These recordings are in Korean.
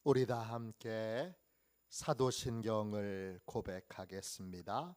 우리 다 함께 사도신경을 고백하겠습니다.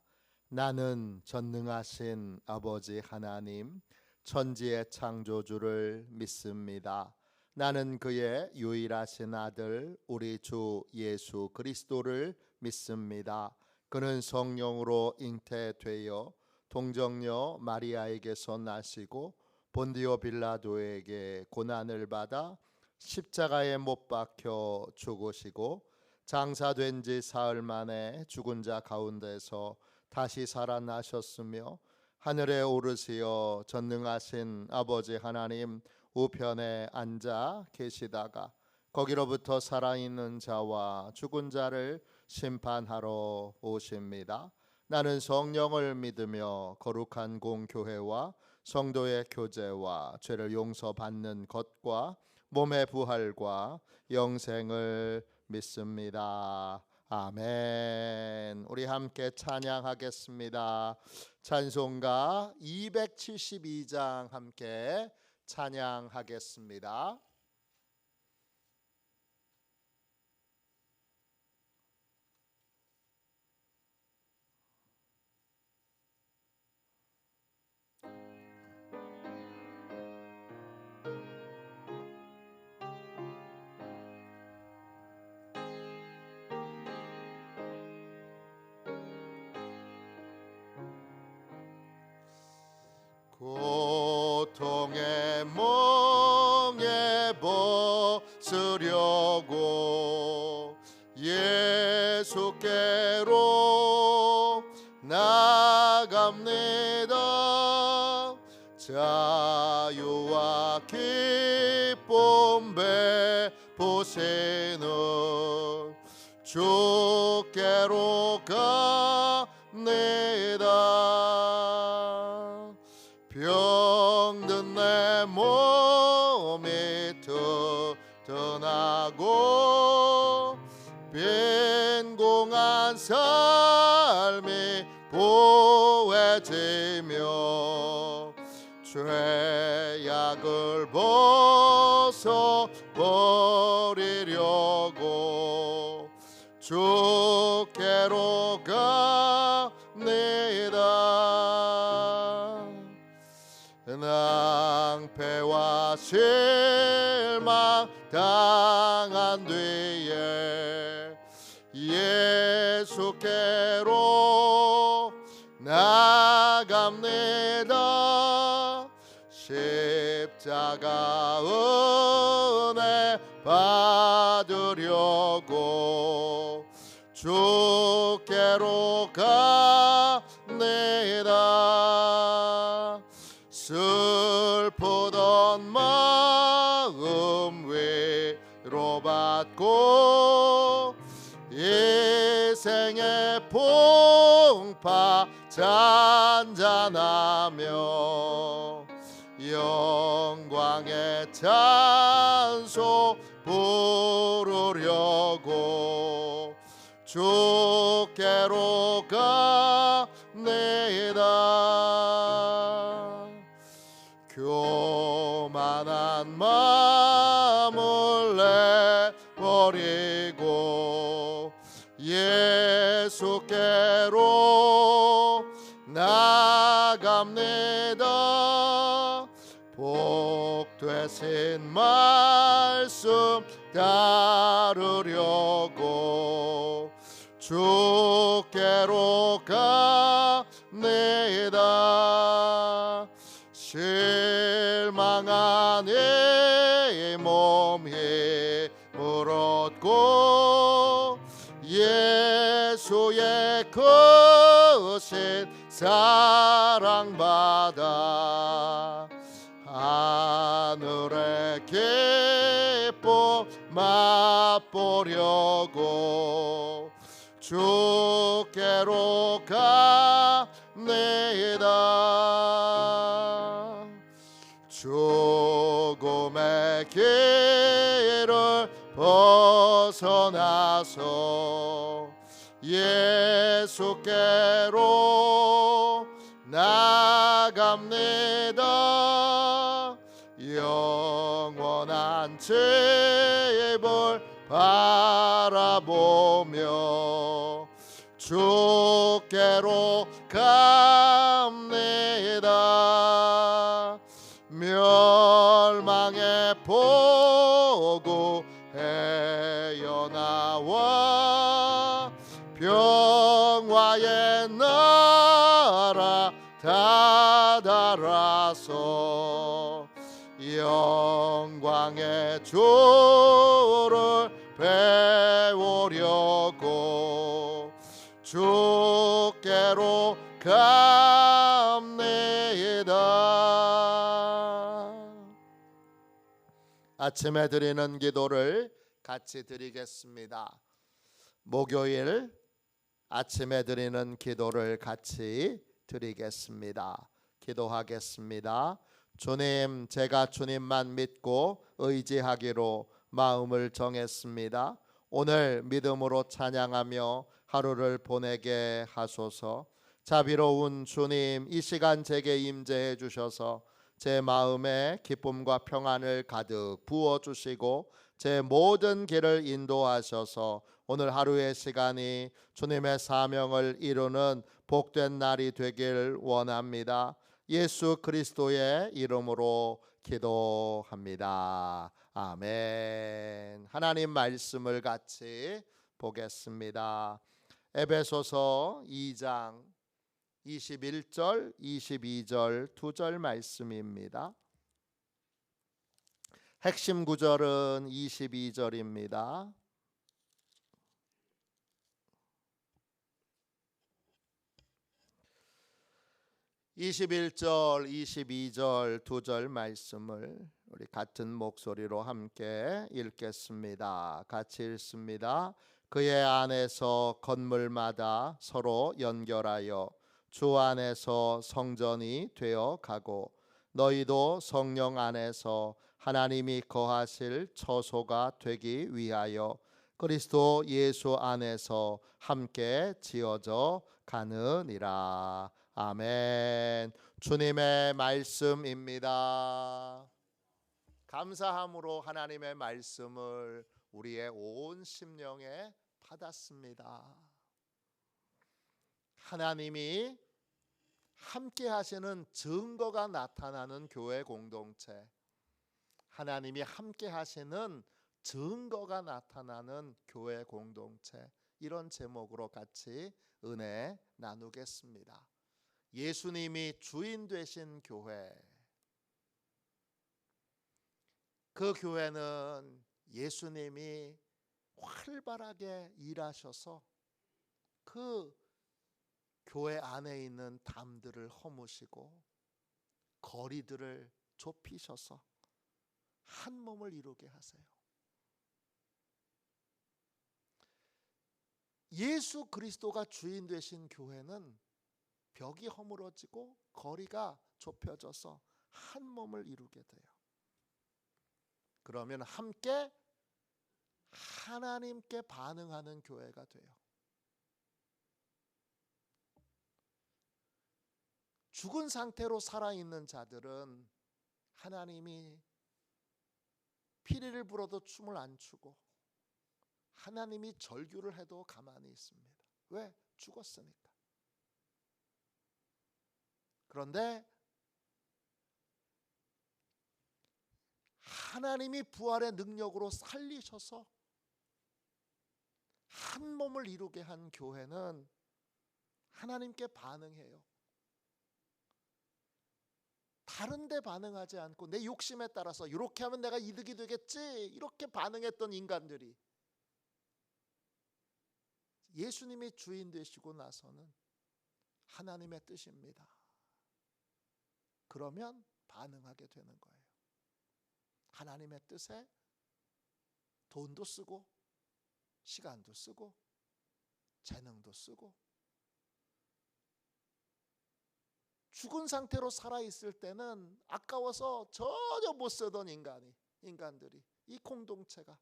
나는 전능하신 아버지 하나님, 천지의 창조주를 믿습니다. 나는 그의 유일하신 아들 우리 주 예수 그리스도를 믿습니다. 그는 성령으로 잉태되어 동정녀 마리아에게서 나시고 본디오 빌라도에게 고난을 받아 십자가에 못 박혀 죽으시고 장사된 지 사흘 만에 죽은 자 가운데서 다시 살아나셨으며 하늘에 오르시어 전능하신 아버지 하나님 우편에 앉아 계시다가 거기로부터 살아있는 자와 죽은 자를 심판하러 오십니다. 나는 성령을 믿으며 거룩한 공교회와 성도의 교제와 죄를 용서받는 것과 몸의 부활과 영생을 믿습니다. 아멘. 우리 함께 찬양하겠습니다. 찬송가 272장 함께 찬양하겠습니다. 고통의 멍에 벗으려고 예수께로 나갑니다. 자유와 기쁨 베푸시는 주께로 갑니다. 병든 내 몸이 튼튼하고 빈공한 삶이 보해지며 죄악을 벗어버리려고 주께로 갑니다. 낭패와 실망 당한 뒤에 예수께로 나갑니다. 십자가 은혜 받으려고 주께로 갑니다. 슬프던 마음 위로받고 인생의 풍파 잔잔하며 영광의 찬송 부르려고 주께로 갑니다. 교만한 마음을 내버리고 예수께로 나갑니다. 복 되신 말씀 따르려고 주께로 갑니다. 실망한 이 몸 힘을 얻고 예수의 크신 사랑받아 하늘의 기쁨 맛보려고 주께로 갑니다. 죽음의 길을 벗어나서 예수께로 나갑니다. 영원한 집을 바라보며 주께로 갑니다. 멸망의 보고 헤어나와 평화의 나라 다다라서 영광의 주를 배우려고 주께로 갑니다. 아침에 드리는 기도를 같이 드리겠습니다. 목요일 아침에 드리는 기도를 같이 드리겠습니다. 기도하겠습니다. 주님, 제가 주님만 믿고 의지하기로 마음을 정했습니다. 오늘 믿음으로 찬양하며 하루를 보내게 하소서. 자비로운 주님, 이 시간 제게 임재해 주셔서 제 마음에 기쁨과 평안을 가득 부어주시고 제 모든 길을 인도하셔서 오늘 하루의 시간이 주님의 사명을 이루는 복된 날이 되길 원합니다. 예수 그리스도의 이름으로 기도합니다. 아멘. 하나님 말씀을 같이 보겠습니다. 에베소서 2장 21절 22절 두 절 말씀입니다. 핵심 구절은 22절입니다. (21절) (22절) 두 절 말씀을 우리 같은 목소리로 함께 읽겠습니다. 같이 읽습니다. 그의 안에서 건물마다 서로 연결하여 주 안에서 성전이 되어 가고 너희도 성령 안에서 하나님이 거하실 처소가 되기 위하여 그리스도 예수 안에서 함께 지어져 가느니라. 아멘. 주님의 말씀입니다. 감사함으로 하나님의 말씀을 우리의 온 심령에 받았습니다. 하나님이 함께 하시는 증거가 나타나는 교회 공동체, 하나님이 함께 하시는 증거가 나타나는 교회 공동체, 이런 제목으로 같이 은혜 나누겠습니다. 예수님이 주인 되신 교회, 그 교회는 예수님이 활발하게 일하셔서 그 교회 안에 있는 담들을 허무시고 거리들을 좁히셔서 한 몸을 이루게 하세요. 예수 그리스도가 주인 되신 교회는 벽이 허물어지고 거리가 좁혀져서 한 몸을 이루게 돼요. 그러면 함께 하나님께 반응하는 교회가 돼요. 죽은 상태로 살아있는 자들은 하나님이 피리를 불어도 춤을 안 추고 하나님이 절규를 해도 가만히 있습니다. 왜? 죽었으니까. 그런데 하나님이 부활의 능력으로 살리셔서 한 몸을 이루게 한 교회는 하나님께 반응해요. 다른 데 반응하지 않고 내 욕심에 따라서 이렇게 하면 내가 이득이 되겠지, 이렇게 반응했던 인간들이 예수님이 주인 되시고 나서는 하나님의 뜻입니다. 그러면 반응하게 되는 거예요. 하나님의 뜻에 돈도 쓰고 시간도 쓰고 재능도 쓰고 죽은 상태로 살아있을 때는 아까워서 전혀 못 쓰던 인간들이, 이 공동체가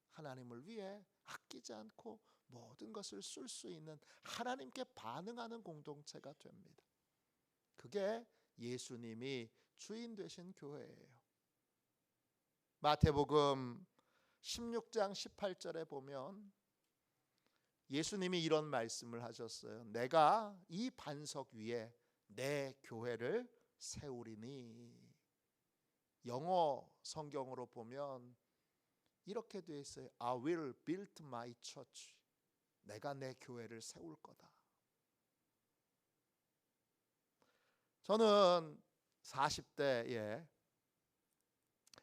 하나님을 위해 아끼지 않고 모든 것을 쓸 수 있는 하나님께 반응하는 공동체가 됩니다. 그게 예수님이 주인 되신 교회예요. 마태복음 16장 18절에 보면 예수님이 이런 말씀을 하셨어요. 내가 이 반석 위에 내 교회를 세우리니. 영어 성경으로 보면 이렇게 되어 있어요. I will build my church. 내가 내 교회를 세울 거다. 저는 40대에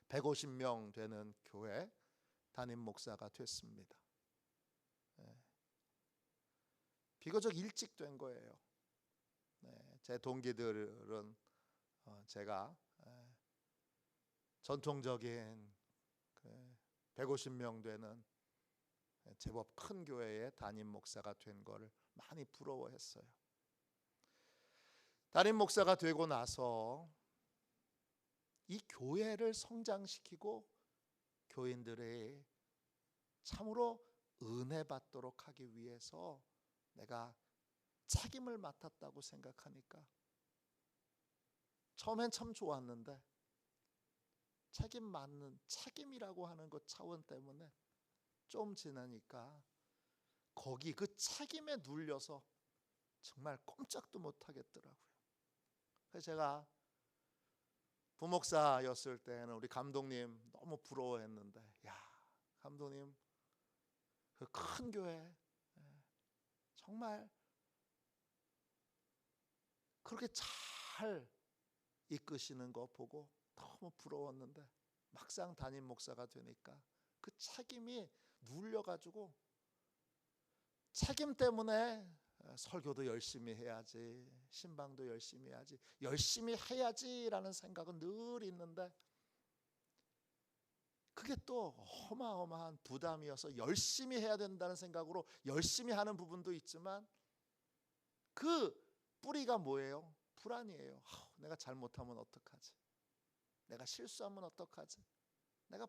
150명 되는 교회 담임 목사가 됐습니다. 비교적 일찍 된 거예요. 제 동기들은 제가 전통적인 150명 되는 제법 큰 교회의 담임 목사가 된 거를 많이 부러워했어요. 담임 목사가 되고 나서 이 교회를 성장시키고 교인들의 참으로 은혜 받도록 하기 위해서 내가 책임을 맡았다고 생각하니까 처음엔 참 좋았는데 책임 맡는 책임이라고 하는 것 차원 때문에 좀 지나니까 거기 그 책임에 눌려서 정말 꼼짝도 못 하겠더라고요. 그래서 제가 부목사였을 때는 우리 감독님 너무 부러워했는데, 야, 감독님 그 큰 교회 정말 그렇게 잘 이끄시는 거 보고 너무 부러웠는데 막상 담임 목사가 되니까 그 책임이 눌려가지고 책임 때문에 설교도 열심히 해야지, 신방도 열심히 해야지, 열심히 해야지라는 생각은 늘 있는데 그게 또 어마어마한 부담이어서 열심히 해야 된다는 생각으로 열심히 하는 부분도 있지만 그 뿌리가 뭐예요? 불안이에요. 내가 잘못하면 어떡하지? 내가 실수하면 어떡하지? 내가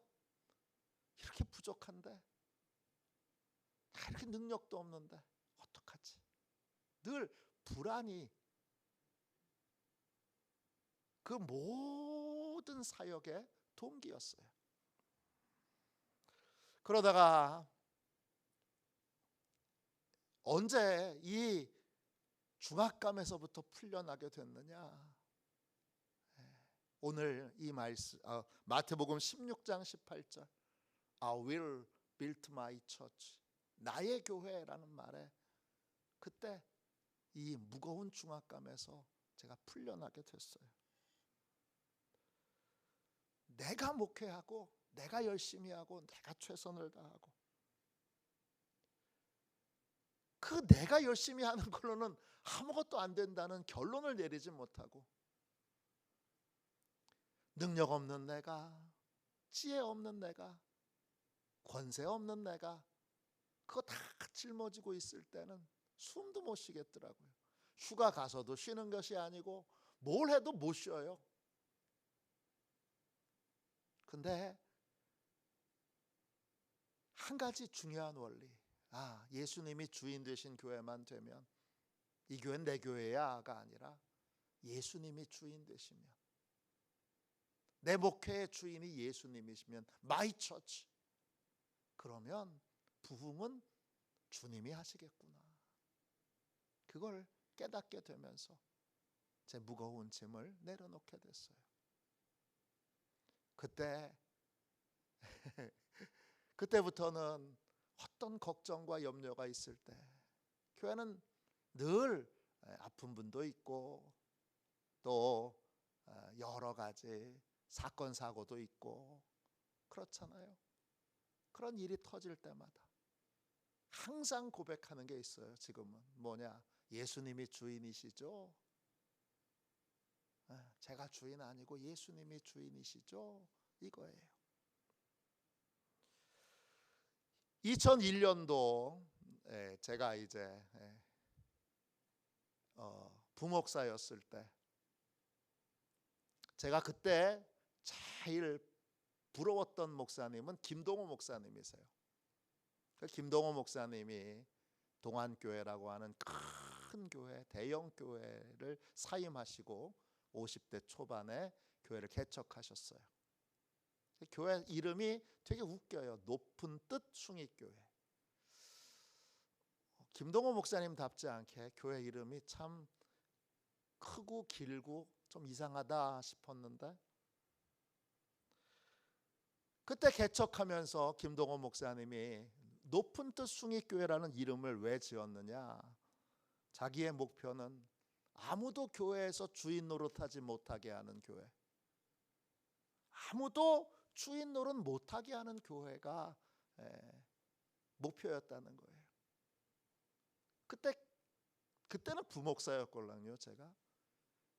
이렇게 부족한데, 이렇게 능력도 없는데 어떡하지? 늘 불안이 그 모든 사역의 동기였어요. 그러다가 언제 이 중압감에서부터 풀려나게 됐느냐? 오늘 이 말씀 마태복음 16장 18절 I will build my church. 나의 교회라는 말에 그때 이 무거운 중압감에서 제가 풀려나게 됐어요. 내가 목회하고 내가 열심히 하고 내가 최선을 다하고 그 내가 열심히 하는 걸로는 아무것도 안 된다는 결론을 내리지 못하고 능력 없는 내가, 지혜 없는 내가, 권세 없는 내가 그거 다 짊어지고 있을 때는 숨도 못 쉬겠더라고요. 휴가 가서도 쉬는 것이 아니고 뭘 해도 못 쉬어요. 근데 한 가지 중요한 원리, 예수님이 주인 되신 교회만 되면 이 교회는 내 교회야가 아니라 예수님이 주인 되시면, 내 목회의 주인이 예수님이시면 마이 처치, 그러면 부흥은 주님이 하시겠구나. 그걸 깨닫게 되면서 제 무거운 짐을 내려놓게 됐어요. 그때부터는 어떤 걱정과 염려가 있을 때 교회는 늘 아픈 분도 있고 또 여러 가지 사건 사고도 있고 그렇잖아요. 그런 일이 터질 때마다 항상 고백하는 게 있어요. 지금은 뭐냐? 예수님이 주인이시죠? 제가 주인 아니고 예수님이 주인이시죠? 이거예요. 2001년도 제가 이제 부목사였을 때 제가 그때 제일 부러웠던 목사님은 김동호 목사님이세요. 그 김동호 목사님이 동안교회라고 하는 큰 교회, 대형 교회를 사임하시고 50대 초반에 교회를 개척하셨어요. 교회 이름이 되게 웃겨요. 높은 뜻 숭익교회. 김동호 목사님답지 않게 교회 이름이 참 크고 길고 좀 이상하다 싶었는데, 그때 개척하면서 김동호 목사님이 높은 뜻 숭익교회라는 이름을 왜 지었느냐, 자기의 목표는 아무도 교회에서 주인 노릇하지 못하게 하는 교회, 아무도 주인 노릇 못하게 하는 교회가 목표였다는 거예요. 그때는 부목사였걸랑요, 제가.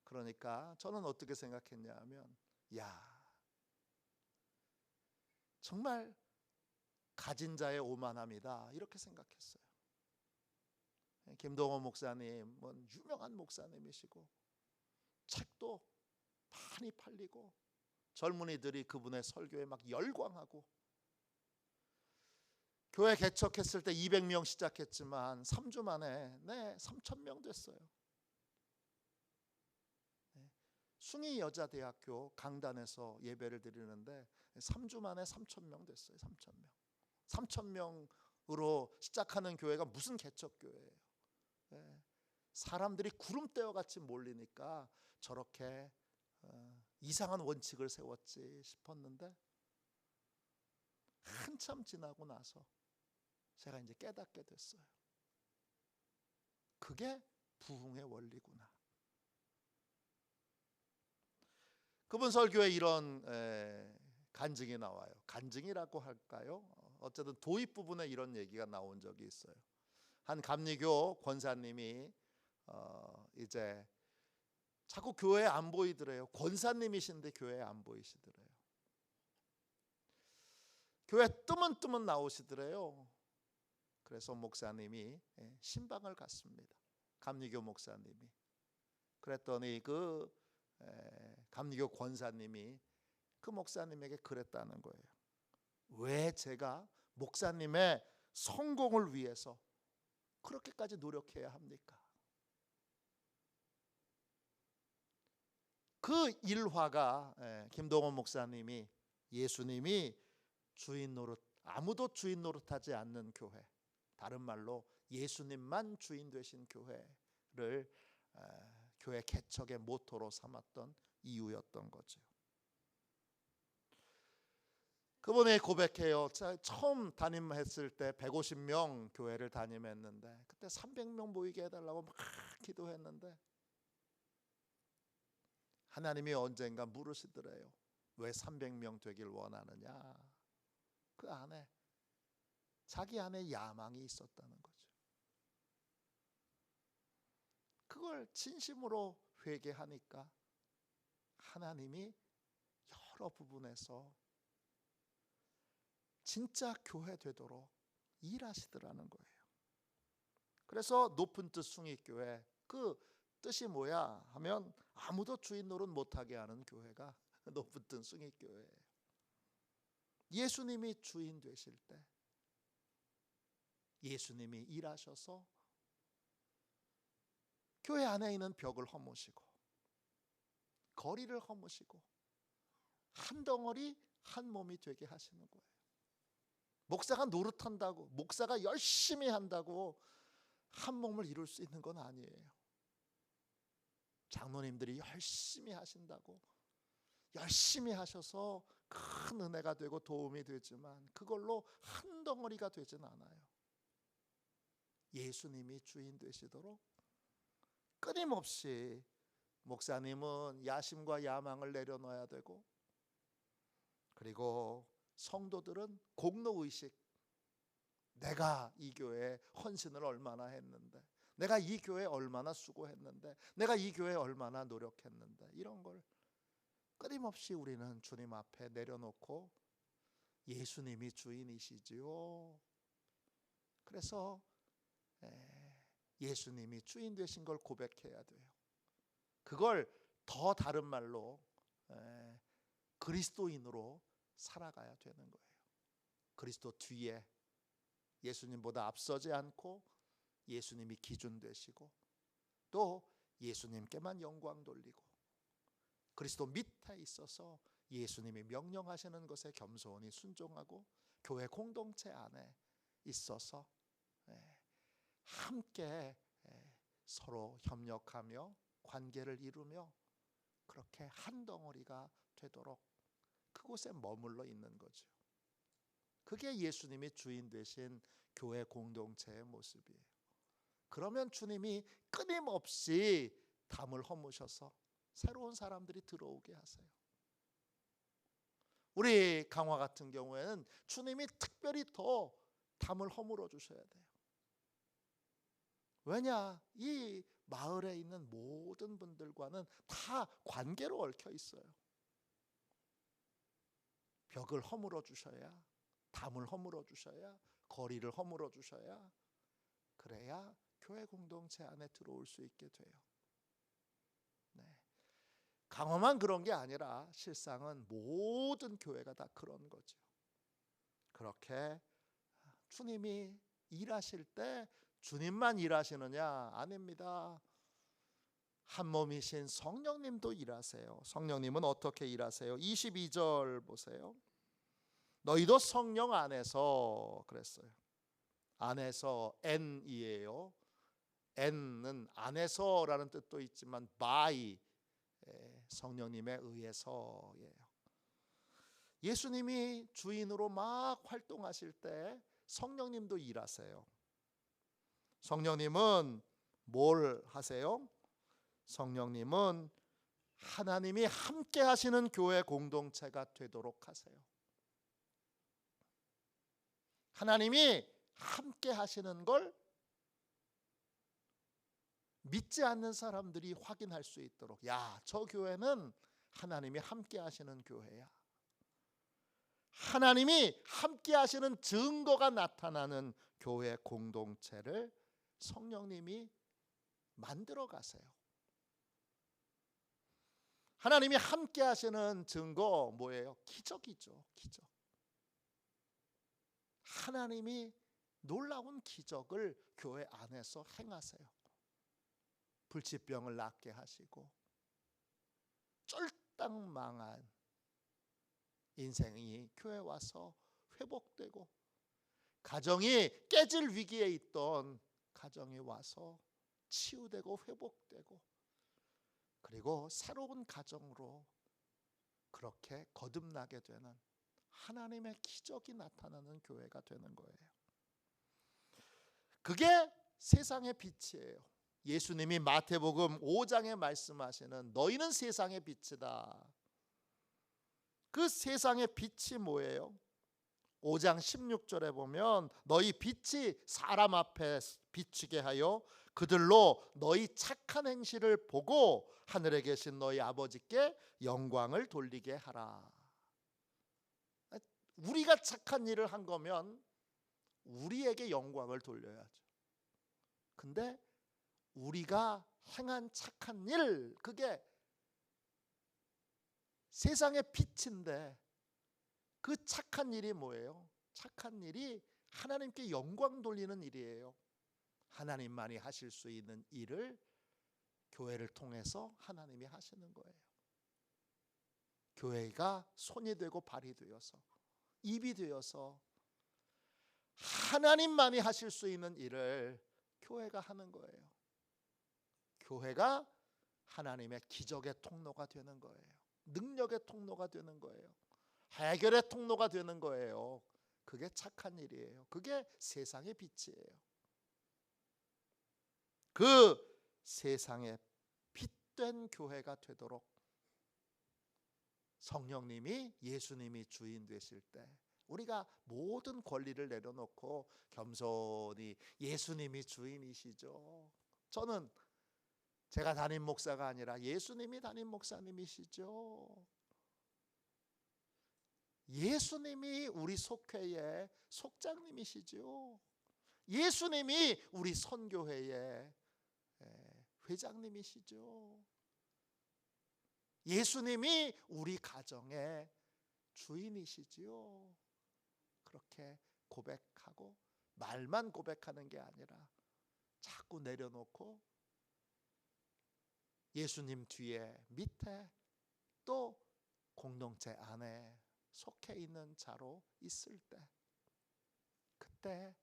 그러니까 저는 어떻게 생각했냐 하면, 야, 정말 가진 자의 오만함이다, 이렇게 생각했어요. 김동호 목사님은 유명한 목사님이시고 책도 많이 팔리고 젊은이들이 그분의 설교에 막 열광하고, 교회 개척했을 때 200명 시작했지만 3주 만에 3,000명 됐어요. 숭이 여자대학교 강단에서 예배를 드리는데 3주 만에 3,000명 됐어요. 3,000명. 3,000명으로 시작하는 교회가 무슨 개척교회예요. 사람들이 구름대와 같이 몰리니까 저렇게 이상한 원칙을 세웠지 싶었는데, 한참 지나고 나서 제가 이제 깨닫게 됐어요. 그게 부흥의 원리구나. 그분 설교에 이런 간증이 나와요. 간증이라고 할까요? 어쨌든 도입 부분에 이런 얘기가 나온 적이 있어요. 한 감리교 권사님이 이제 자꾸 교회에 안 보이더래요. 권사님이신데 교회에 안 보이시더래요. 교회 뜨문뜨문 나오시더래요. 그래서 목사님이 신방을 갔습니다. 감리교 목사님이. 그랬더니 그 감리교 권사님이 그 목사님에게 그랬다는 거예요. 왜 제가 목사님의 성공을 위해서 그렇게까지 노력해야 합니까? 그 일화가 김동호 목사님이 예수님이 주인 노릇, 아무도 주인 노릇하지 않는 교회, 다른 말로 예수님만 주인 되신 교회를 교회 개척의 모토로 삼았던 이유였던 거죠. 그분이 고백해요. 처음 담임했을 때 150명 교회를 담임했는데 그때 300명 모이게 해달라고 막 기도했는데 하나님이 언젠가 물으시더래요. 왜 300명 되길 원하느냐? 그 안에 자기 안에 야망이 있었다는 거죠. 그걸 진심으로 회개하니까 하나님이 여러 부분에서 진짜 교회 되도록 일하시더라는 거예요. 그래서 높은 뜻 숭익교회, 그 뜻이 뭐야 하면 아무도 주인 노릇 못하게 하는 교회가 높은 뜻 숭익교회예요. 예수님이 주인 되실 때 예수님이 일하셔서 교회 안에 있는 벽을 허무시고 거리를 허무시고 한 덩어리 한 몸이 되게 하시는 거예요. 목사가 노릇한다고, 목사가 열심히 한다고 한 몸을 이룰 수 있는 건 아니에요. 장로님들이 열심히 하신다고 열심히 하셔서 큰 은혜가 되고 도움이 되지만 그걸로 한 덩어리가 되진 않아요. 예수님이 주인 되시도록 끊임없이 목사님은 야심과 야망을 내려놔야 되고, 그리고 성도들은 공로의식, 내가 이 교회에 헌신을 얼마나 했는데, 내가 이 교회에 얼마나 수고했는데, 내가 이 교회에 얼마나 노력했는데, 이런 걸 끊임없이 우리는 주님 앞에 내려놓고 예수님이 주인이시지요. 그래서 예수님이 주인 되신 걸 고백해야 돼요. 그걸 더 다른 말로 그리스도인으로 살아가야 되는 거예요. 그리스도 뒤에 예수님보다 앞서지 않고 예수님이 기준 되시고 또 예수님께만 영광 돌리고 그리스도 밑에 있어서 예수님이 명령하시는 것에 겸손히 순종하고 교회 공동체 안에 있어서 함께 서로 협력하며 관계를 이루며 그렇게 한 덩어리가 되도록 그곳에 머물러 있는 거죠. 그게 예수님이 주인 되신 교회 공동체의 모습이에요. 그러면 주님이 끊임없이 담을 허무셔서 새로운 사람들이 들어오게 하세요. 우리 강화 같은 경우에는 주님이 특별히 더 담을 허물어 주셔야 돼요. 왜냐? 이 마을에 있는 모든 분들과는 다 관계로 얽혀 있어요. 벽을 허물어 주셔야, 담을 허물어 주셔야, 거리를 허물어 주셔야, 그래야 교회 공동체 안에 들어올 수 있게 돼요. 강화만 그런 게 아니라 실상은 모든 교회가 다 그런 거죠. 그렇게 주님이 일하실 때 주님만 일하시느냐? 아닙니다. 한 몸이신 성령님도 일하세요. 성령님은 어떻게 일하세요? 22절 보세요. 너희도 성령 안에서 그랬어요. 안에서 N이에요. N은 안에서라는 뜻도 있지만 by 성령님에 의해서예요. 예수님이 주인으로 막 활동하실 때 성령님도 일하세요. 성령님은 뭘 하세요? 성령님은 하나님이 함께 하시는 교회 공동체가 되도록 하세요. 하나님이 함께 하시는 걸 믿지 않는 사람들이 확인할 수 있도록, 야, 저 교회는 하나님이 함께 하시는 교회야. 하나님이 함께 하시는 증거가 나타나는 교회 공동체를 성령님이 만들어 가세요. 하나님이 함께 하시는 증거 뭐예요? 기적이죠. 기적. 하나님이 놀라운 기적을 교회 안에서 행하세요. 불치병을 낫게 하시고 쫄딱 망한 인생이 교회 와서 회복되고, 가정이 깨질 위기에 있던 가정이 와서 치유되고 회복되고, 그리고 새로운 가정으로 그렇게 거듭나게 되는 하나님의 기적이 나타나는 교회가 되는 거예요. 그게 세상의 빛이에요. 예수님이 마태복음 5장에 말씀하시는 너희는 세상의 빛이다. 그 세상의 빛이 뭐예요? 5장 16절에 보면 너희 빛이 사람 앞에 비치게 하여 그들로 너희 착한 행실을 보고 하늘에 계신 너희 아버지께 영광을 돌리게 하라. 우리가 착한 일을 한 거면 우리에게 영광을 돌려야죠. 근데 우리가 행한 착한 일, 그게 세상의 빛인데 그 착한 일이 뭐예요? 착한 일이 하나님께 영광 돌리는 일이에요. 하나님만이 하실 수 있는 일을 교회를 통해서 하나님이 하시는 거예요. 교회가 손이 되고 발이 되어서 입이 되어서 하나님만이 하실 수 있는 일을 교회가 하는 거예요. 교회가 하나님의 기적의 통로가 되는 거예요. 능력의 통로가 되는 거예요. 해결의 통로가 되는 거예요. 그게 착한 일이에요. 그게 세상의 빛이에요. 그 세상의 빛된 교회가 되도록 성령님이, 예수님이 주인 되실 때 우리가 모든 권리를 내려놓고 겸손히 예수님이 주인이시죠. 저는 제가 담임 목사가 아니라 예수님이 담임 목사님이시죠. 예수님이 우리 속회의 속장님이시죠. 예수님이 우리 선교회의 회장님이시죠. 예수님이 우리 가정의 주인이시지요. 그렇게 고백하고 말만 고백하는 게 아니라 자꾸 내려놓고 예수님 뒤에 밑에 또 공동체 안에 속해 있는 자로 있을 때, 그때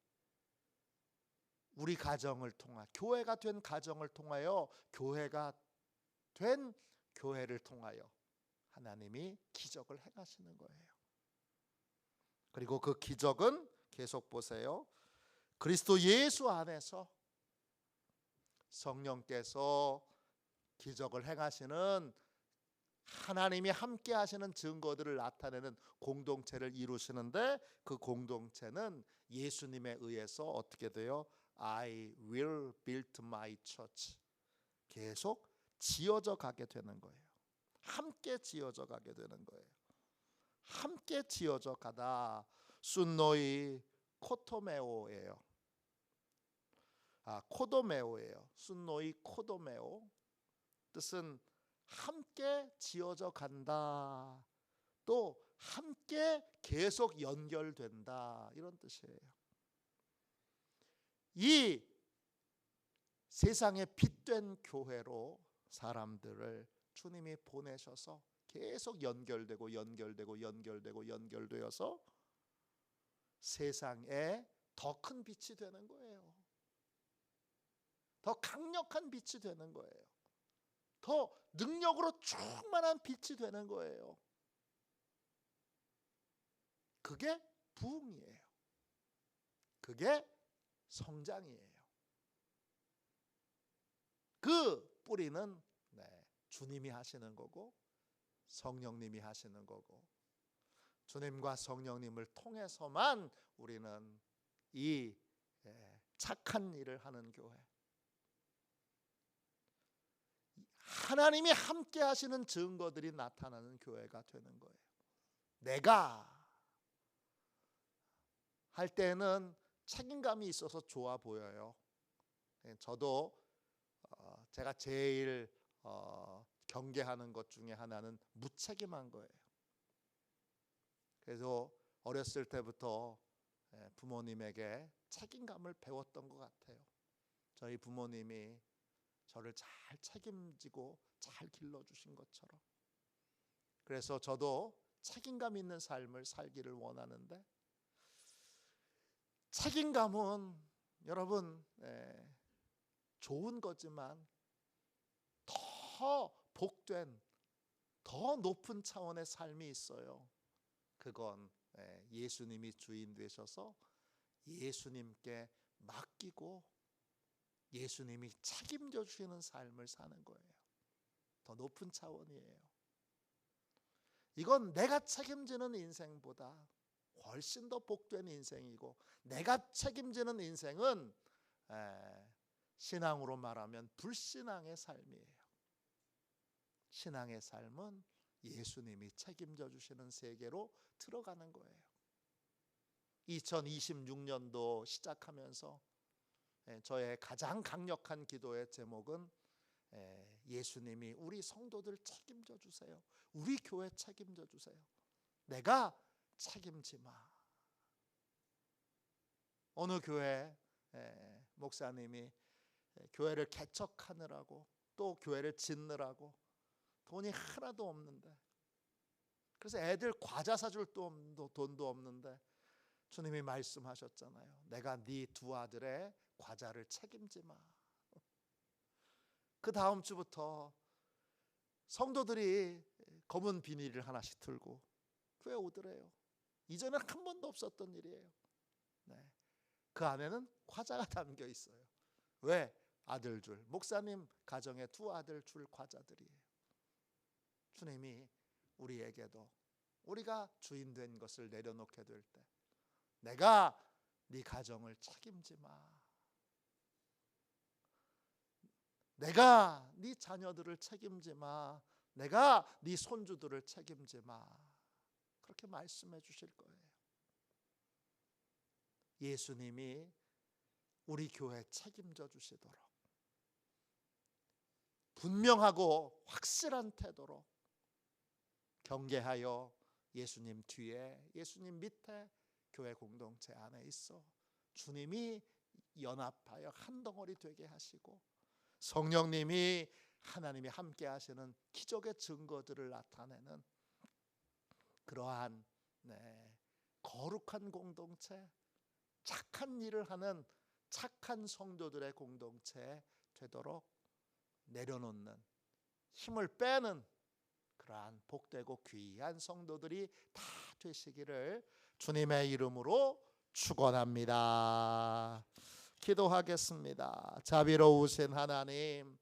우리 가정을 통하, 교회가 된 가정을 통하여, 교회가 된 교회를 통하여 하나님이 기적을 행하시는 거예요. 그리고 그 기적은 계속 보세요. 그리스도 예수 안에서 성령께서 기적을 행하시는, 하나님이 함께 하시는 증거들을 나타내는 공동체를 이루시는데, 그 공동체는 예수님에 의해서 어떻게 돼요? I will build my church. 계속 지어져 가게 되는 거예요. 함께 지어져 가게 되는 거예요. 함께 지어져 가다. 순노이 코토메오예요. 코도메오예요. 순노이 코도메오. 뜻은 함께 지어져 간다. 또 함께 계속 연결된다. 이런 뜻이에요. 이 세상의 빛된 교회로 사람들을 주님이 보내셔서 계속 연결되고 연결되어서 세상에 더 큰 빛이 되는 거예요. 더 강력한 빛이 되는 거예요. 더 능력으로 충만한 빛이 되는 거예요. 그게 부흥이에요. 그게 성장이에요. 그 뿌리는 주님이 하시는 거고, 성령님이 하시는 거고, 주님과 성령님을 통해서만 우리는 이 착한 일을 하는 교회, 하나님이 함께 하시는 증거들이 나타나는 교회가 되는 거예요. 내가 할 때는 책임감이 있어서 좋아 보여요. 저도 제가 제일 경계하는 것 중에 하나는 무책임한 거예요. 그래서 어렸을 때부터 부모님에게 책임감을 배웠던 것 같아요. 저희 부모님이 저를 잘 책임지고 잘 길러주신 것처럼. 그래서 저도 책임감 있는 삶을 살기를 원하는데, 책임감은 여러분 좋은 거지만 더 복된, 더 높은 차원의 삶이 있어요. 그건 예수님이 주인 되셔서 예수님께 맡기고 예수님이 책임져 주시는 삶을 사는 거예요. 더 높은 차원이에요. 이건 내가 책임지는 인생보다 훨씬 더 복된 인생이고, 내가 책임지는 인생은 신앙으로 말하면 불신앙의 삶이에요. 신앙의 삶은 예수님이 책임져 주시는 세계로 들어가는 거예요. 2026년도 시작하면서 저의 가장 강력한 기도의 제목은 예수님이 우리 성도들 책임져 주세요. 우리 교회 책임져 주세요. 내가 책임지 마. 어느 교회 목사님이 교회를 개척하느라고, 또 교회를 짓느라고 돈이 하나도 없는데, 그래서 애들 과자 사줄 돈도 없는데 주님이 말씀하셨잖아요. 내가 네 두 아들의 과자를 책임지 마. 그 다음 주부터 성도들이 검은 비닐을 하나씩 들고 교회 오더래요. 이전엔 한 번도 없었던 일이에요. 그 안에는 과자가 담겨 있어요. 왜? 아들 줄, 목사님 가정에 두 아들 줄 과자들이에요. 주님이 우리에게도 우리가 주인 된 것을 내려놓게 될 때, 내가 네 가정을 책임지 마. 내가 네 자녀들을 책임지 마. 내가 네 손주들을 책임지 마. 그렇게 말씀해 주실 거예요. 예수님이 우리 교회 책임져 주시도록 분명하고 확실한 태도로 경계하여 예수님 뒤에, 예수님 밑에 교회 공동체 안에 있어 주님이 연합하여 한 덩어리 되게 하시고, 성령님이 하나님이 함께 하시는 기적의 증거들을 나타내는 그러한 거룩한 공동체, 착한 일을 하는 착한 성도들의 공동체 되도록 내려놓는, 힘을 빼는 그러한 복되고 귀한 성도들이 다 되시기를 주님의 이름으로 축원합니다. 기도하겠습니다. 자비로우신 하나님,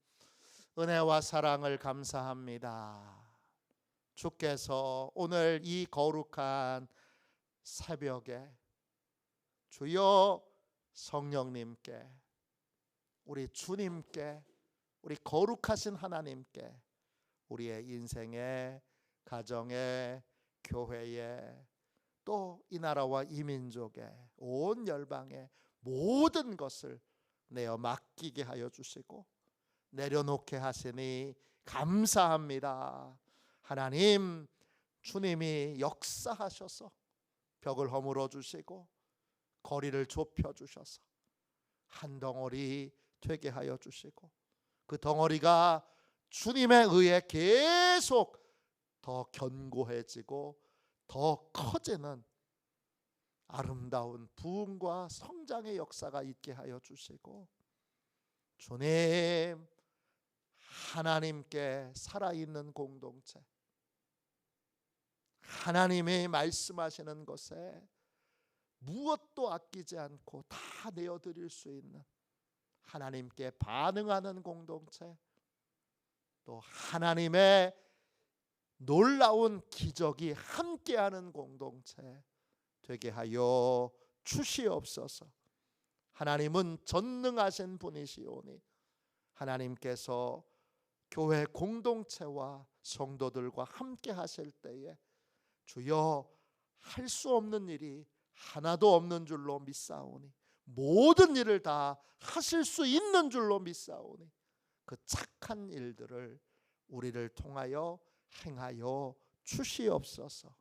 은혜와 사랑을 감사합니다. 주께서 오늘 이 거룩한 새벽에 주여 성령님께, 우리 주님께, 우리 거룩하신 하나님께 우리의 인생에, 가정에, 교회에, 또 이 나라와 이 민족에, 온 열방에 모든 것을 내어 맡기게 하여 주시고 내려놓게 하시니 감사합니다. 하나님, 주님이 역사하셔서 벽을 허물어 주시고 거리를 좁혀 주셔서 한 덩어리 되게 하여 주시고 그 덩어리가 주님에 의해 계속 더 견고해지고 더 커지는 아름다운 부흥과 성장의 역사가 있게 하여 주시고, 주님, 하나님께 살아있는 공동체, 하나님이 말씀하시는 것에 무엇도 아끼지 않고 다 내어드릴 수 있는 하나님께 반응하는 공동체, 또 하나님의 놀라운 기적이 함께하는 공동체 되게 하여 주시옵소서. 하나님은 전능하신 분이시오니 하나님께서 교회 공동체와 성도들과 함께 하실 때에 주여 할 수 없는 일이 하나도 없는 줄로 믿사오니, 모든 일을 다 하실 수 있는 줄로 믿사오니 그 착한 일들을 우리를 통하여 행하여 주시옵소서.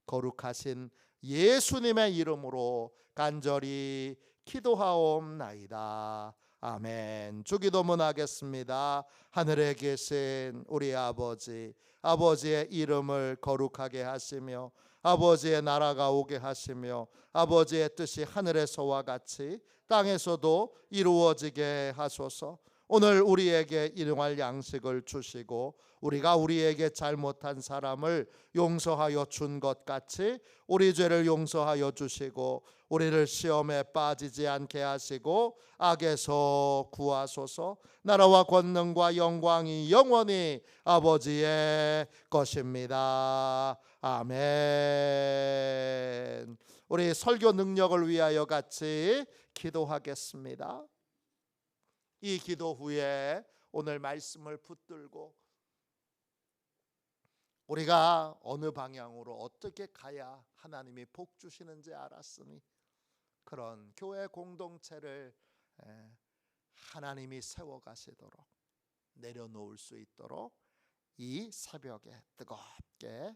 거룩하신 예수님의 이름으로 간절히 기도하옵나이다. 아멘. 주기도문 하겠습니다. 하늘에 계신 우리 아버지, 아버지의 이름을 거룩하게 하시며 아버지의 나라가 오게 하시며 아버지의 뜻이 하늘에서와 같이 땅에서도 이루어지게 하소서. 오늘 우리에게 일용할 양식을 주시고 우리가 우리에게 잘못한 사람을 용서하여 준 것 같이 우리 죄를 용서하여 주시고 우리를 시험에 빠지지 않게 하시고 악에서 구하소서. 나라와 권능과 영광이 영원히 아버지의 것입니다. 아멘. 우리 설교 능력을 위하여 같이 기도하겠습니다. 이 기도 후에 오늘 말씀을 붙들고 우리가 어느 방향으로 어떻게 가야 하나님이 복 주시는지 알았으니 그런 교회 공동체를 하나님이 세워가시도록 내려놓을 수 있도록 이 새벽에 뜨겁게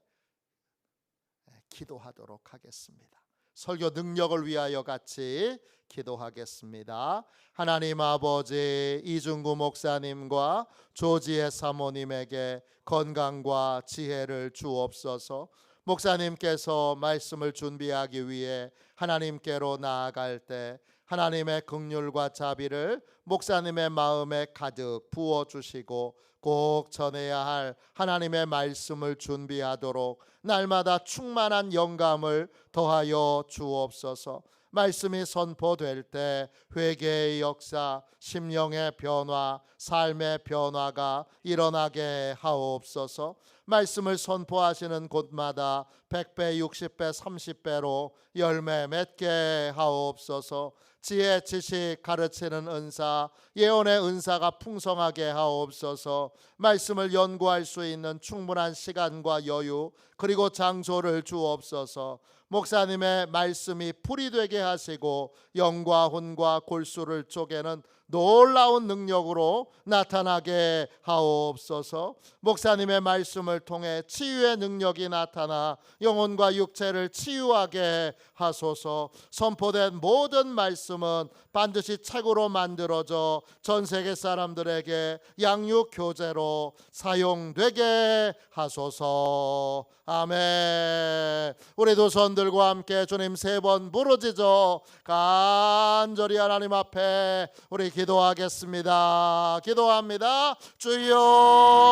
기도하도록 하겠습니다. 설교 능력을 위하여 같이 기도하겠습니다. 하나님 아버지, 이중구 목사님과 조지혜 사모님에게 건강과 지혜를 주옵소서. 목사님께서 말씀을 준비하기 위해 하나님께로 나아갈 때 하나님의 긍휼과 자비를 목사님의 마음에 가득 부어주시고 꼭 전해야 할 하나님의 말씀을 준비하도록 날마다 충만한 영감을 더하여 주옵소서. 말씀이 선포될 때 회개의 역사, 심령의 변화, 삶의 변화가 일어나게 하옵소서. 말씀을 선포하시는 곳마다 100배, 60배, 30배로 열매 맺게 하옵소서. 지혜, 지식, 가르치는 은사, 예언의 은사가 풍성하게 하옵소서. 말씀을 연구할 수 있는 충분한 시간과 여유 그리고 장소를 주옵소서. 목사님의 말씀이 풀이 되게 하시고 영과 혼과 골수를 쪼개는 놀라운 능력으로 나타나게 하옵소서. 목사님의 말씀을 통해 치유의 능력이 나타나 영혼과 육체를 치유하게 하소서. 선포된 모든 말씀은 반드시 책으로 만들어져 전 세계 사람들에게 양육 교재로 사용되게 하소서. 아멘. 우리 두 손 들고 함께 주님 세 번 부르짖어 간절히 하나님 앞에 우리 기도하겠습니다. 기도합니다. 주여